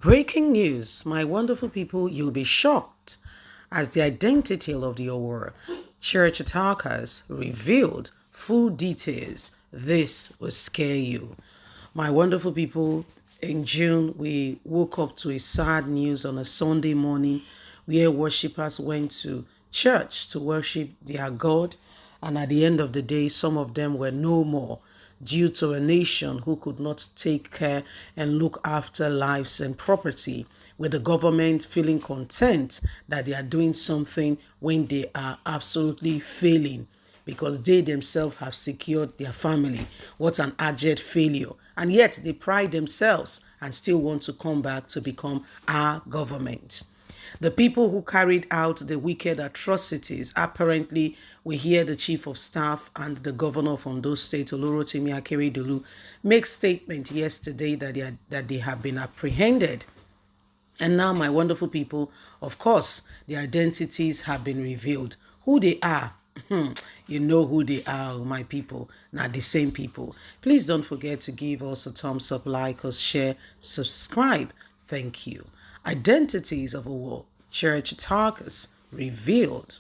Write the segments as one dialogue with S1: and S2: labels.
S1: Breaking news, my wonderful people, you'll be shocked as the identity of the Owura church attackers revealed full details. This will scare you. My wonderful people, in June, we woke up to a sad news on a Sunday morning where worshippers went to church to worship their God, and at the end of the day, some of them were no more due to a nation who could not take care and look after lives and property, with the government feeling content that they are doing something when they are absolutely failing because they themselves have secured their family. What an abject failure. And yet they pride themselves and still want to come back to become our government. The people who carried out the wicked atrocities, apparently, we hear the chief of staff and the governor of Ondo State, Olorotimi Akeredolu, make statement yesterday that they have been apprehended. And now, my wonderful people, of course, their identities have been revealed. Who they are, you know who they are, my people, not the same people. Please don't forget to give us a thumbs up, like us, share, subscribe. Thank you. Identities of our church attackers revealed.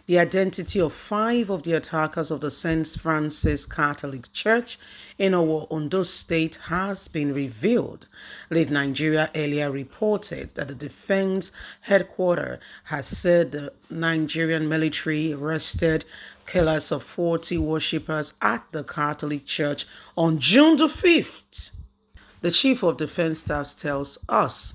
S1: The identity of 5 of the attackers of the St. Francis Catholic Church in our Ondo State has been revealed. Late Nigeria earlier reported that the defense headquarters has said the Nigerian military arrested killers of 40 worshippers at the Catholic Church on June the 5th. The Chief of Defense Staff tells us,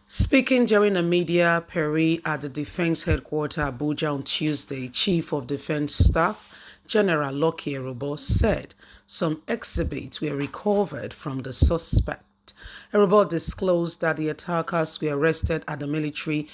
S1: speaking during a media parade at the Defense Headquarters Abuja on Tuesday, Chief of Defense Staff General Lucky Erobo said some exhibits were recovered from the suspect. Erobo disclosed that the attackers were arrested at the military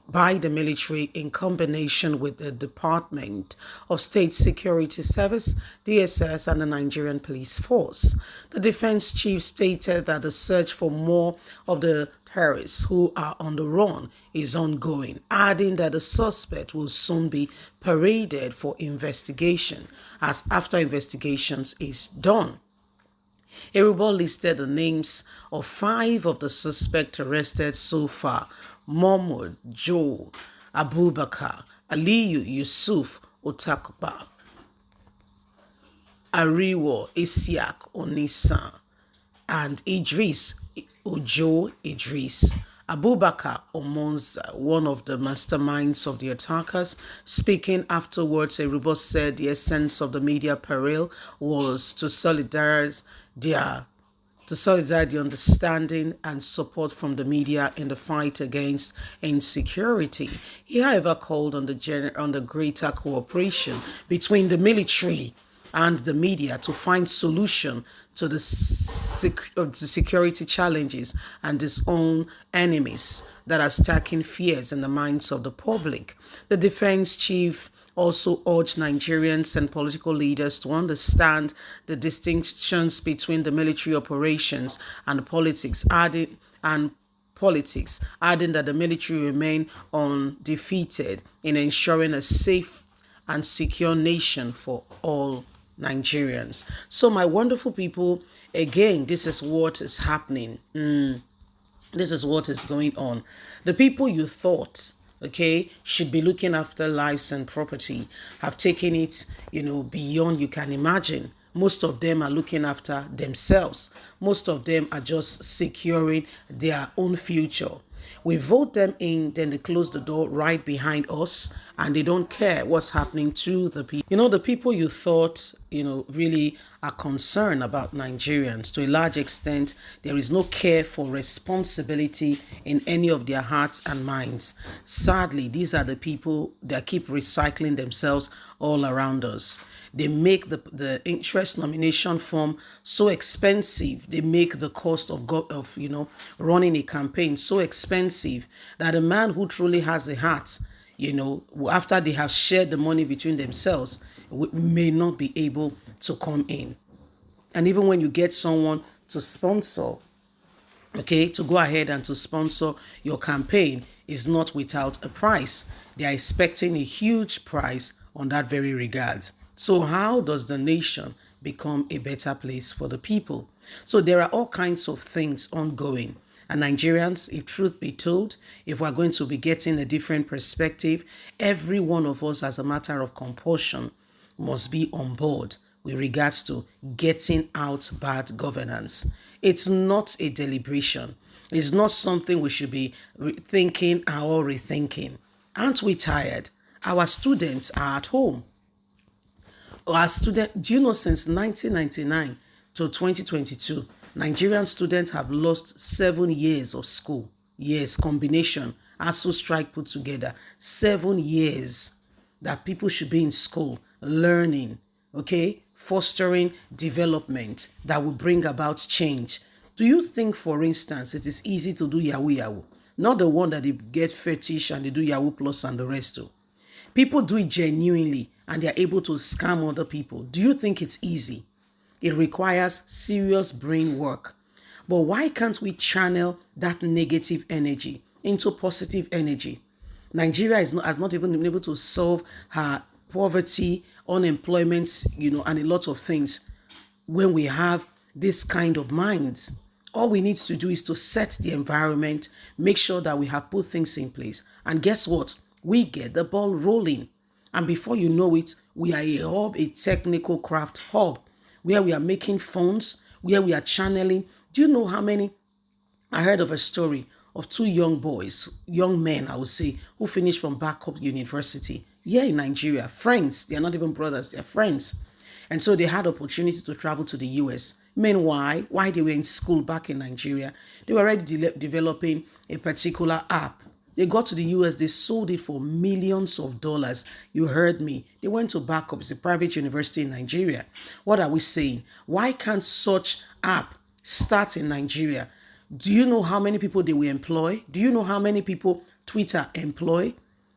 S1: by the military in combination with the Department of State Security Service, DSS, and the Nigerian Police Force. The defense chief stated that the search for more of the terrorists who are on the run is ongoing, adding that the suspect will soon be paraded for investigation, as after investigations is done. Erobo listed the names of 5 of the suspects arrested so far: Mahmoud, Joe, Abubakar, Aliyu Yusuf Otakba, Ariwo Isiak Onisa, and Idris Ojo Idris. Abubakar Omonza, one of the masterminds of the attackers, speaking afterwards, Erobo said the essence of the media parade was to solidarize the understanding and support from the media in the fight against insecurity. He, however, called on the greater cooperation between the military and the media to find solution to the security challenges and its own enemies that are stacking fears in the minds of the public. The defense chief also urged Nigerians and political leaders to understand the distinctions between the military operations and politics, adding that the military remain undefeated in ensuring a safe and secure nation for all Nigerians. So, my wonderful people, again, this is what is happening. This is what is going on. The people you thought, should be looking after lives and property have taken it, beyond you can imagine. Most of them are looking after themselves. Most of them are just securing their own future. We vote them in, then they close the door right behind us, and they don't care what's happening to the people. The people you thought, really are concerned about Nigerians. To a large extent, there is no care for responsibility in any of their hearts and minds. Sadly, these are the people that keep recycling themselves all around us. They make the interest nomination form so expensive. They make the cost of running a campaign so expensive that a man who truly has a heart, after they have shared the money between themselves, may not be able to come in. And even when you get someone to sponsor, to go ahead and to sponsor your campaign, is not without a price. They are expecting a huge price on that very regard. So how does the nation become a better place for the people. So there are all kinds of things ongoing. And Nigerians, if truth be told, if we're going to be getting a different perspective, every one of us, as a matter of compulsion, must be on board with regards to getting out bad governance. It's not a deliberation. It's not something we should be thinking or rethinking. Aren't we tired? Our students are at home. Do you know, since 1999 to 2022, Nigerian students have lost 7 years of school. Yes, combination, ASU strike put together. 7 years that people should be in school, learning, okay, fostering development that will bring about change. Do you think, for instance, it is easy to do Yahoo Yahoo? Not the one that they get fetish and they do Yahoo Plus and the rest too. People do it genuinely and they're able to scam other people. Do you think it's easy? It requires serious brain work. But why can't we channel that negative energy into positive energy? Nigeria has not even been able to solve her poverty, unemployment, and a lot of things when we have this kind of minds. All we need to do is to set the environment, make sure that we have put things in place. And guess what? We get the ball rolling. And before you know it, we are a hub, a technical craft hub, where we are making phones, where we are channeling. Do you know how many? I heard of a story of two young boys, young men, I would say, who finished from backup university here in Nigeria. Friends. They are not even brothers, they're friends. And so they had opportunity to travel to the US. Meanwhile, while they were in school back in Nigeria, they were already developing a particular app. They got to the US, they sold it for millions of dollars. You heard me. They went to backup. It's a private university in Nigeria. What are we saying? Why can't such app start in Nigeria? Do you know how many people they will employ? Do you know how many people Twitter employ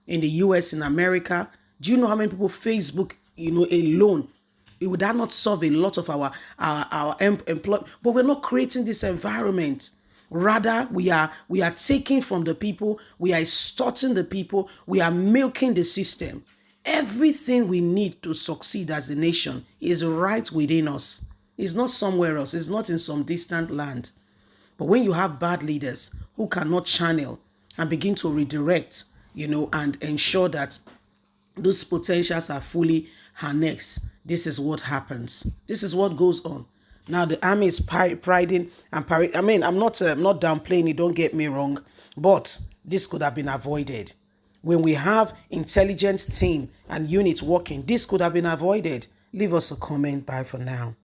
S1: in the US, in America? Do you know how many people Facebook, alone? Would that not solve a lot of our employment? But we're not creating this environment. Rather, we are taking from the people, we are extorting the people, we are milking the system. Everything we need to succeed as a nation is right within us. It's not somewhere else. It's not in some distant land. But when you have bad leaders who cannot channel and begin to redirect, and ensure that those potentials are fully harnessed, this is what happens. This is what goes on. Now the army is priding and parading. I mean, I'm not downplaying it, don't get me wrong, but this could have been avoided. When we have intelligence team and units working, this could have been avoided. Leave us a comment. Bye for now.